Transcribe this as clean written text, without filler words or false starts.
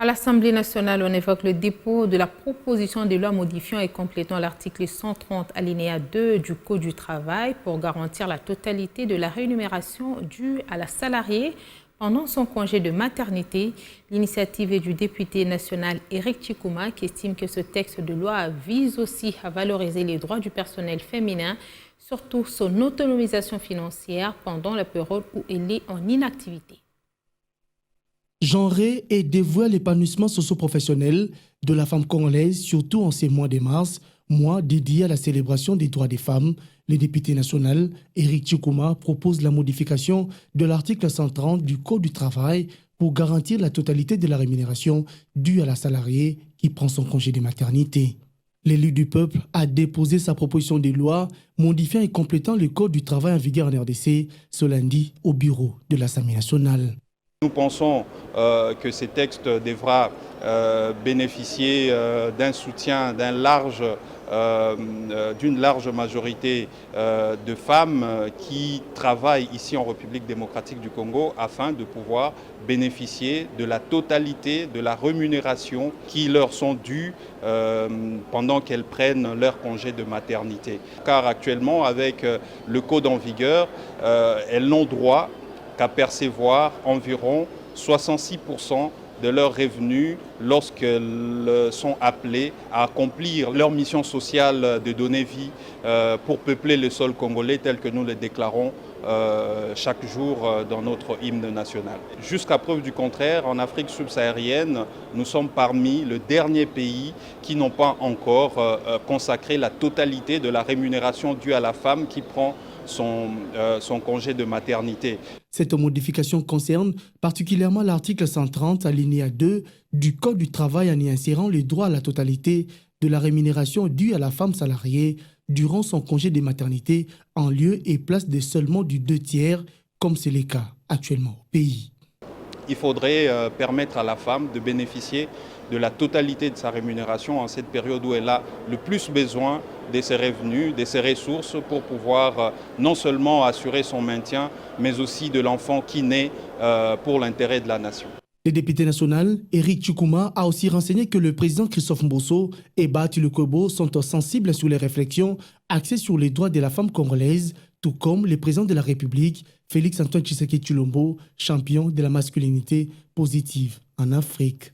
À l'Assemblée nationale, on évoque le dépôt de la proposition de loi modifiant et complétant l'article 130 alinéa 2 du Code du travail pour garantir la totalité de la rémunération due à la salariée pendant son congé de maternité. L'initiative est du député national Éric Tchikouma qui estime que ce texte de loi vise aussi à valoriser les droits du personnel féminin, surtout son autonomisation financière pendant la période où elle est en inactivité. Genré et dévoué à l'épanouissement socio-professionnel de la femme congolaise, surtout en ces mois de mars, mois dédié à la célébration des droits des femmes, le député national Éric Tchikouma propose la modification de l'article 130 du Code du travail pour garantir la totalité de la rémunération due à la salariée qui prend son congé de maternité. L'élu du peuple a déposé sa proposition de loi modifiant et complétant le Code du travail en vigueur en RDC ce lundi au bureau de l'Assemblée nationale. Nous pensons que ces textes devra bénéficier d'un soutien d'une large majorité de femmes qui travaillent ici en République démocratique du Congo afin de pouvoir bénéficier de la totalité de la rémunération qui leur sont dues pendant qu'elles prennent leur congé de maternité. Car actuellement, avec le code en vigueur, elles n'ont droit qu'à percevoir environ 66% de leurs revenus lorsqu'elles sont appelées à accomplir leur mission sociale de donner vie pour peupler le sol congolais tel que nous le déclarons chaque jour dans notre hymne national. Jusqu'à preuve du contraire, en Afrique subsaharienne, nous sommes parmi le dernier pays qui n'ont pas encore consacré la totalité de la rémunération due à la femme qui prend son congé de maternité. Cette modification concerne particulièrement l'article 130 alinéa 2 du Code du travail en y insérant le droit à la totalité de la rémunération due à la femme salariée durant son congé de maternité en lieu et place de seulement du 2/3 comme c'est le cas actuellement au pays. Il faudrait permettre à la femme de bénéficier de la totalité de sa rémunération en cette période où elle a le plus besoin de ses revenus, de ses ressources pour pouvoir non seulement assurer son maintien, mais aussi de l'enfant qui naît pour l'intérêt de la nation. Le député national, Éric Tchikouma, a aussi renseigné que le président Christophe Mbosso et Bahati Lukwebo sont sensibles sur les réflexions axées sur les droits de la femme congolaise, tout comme le président de la République, Félix Antoine Tshisekedi Tshilombo, champion de la masculinité positive en Afrique.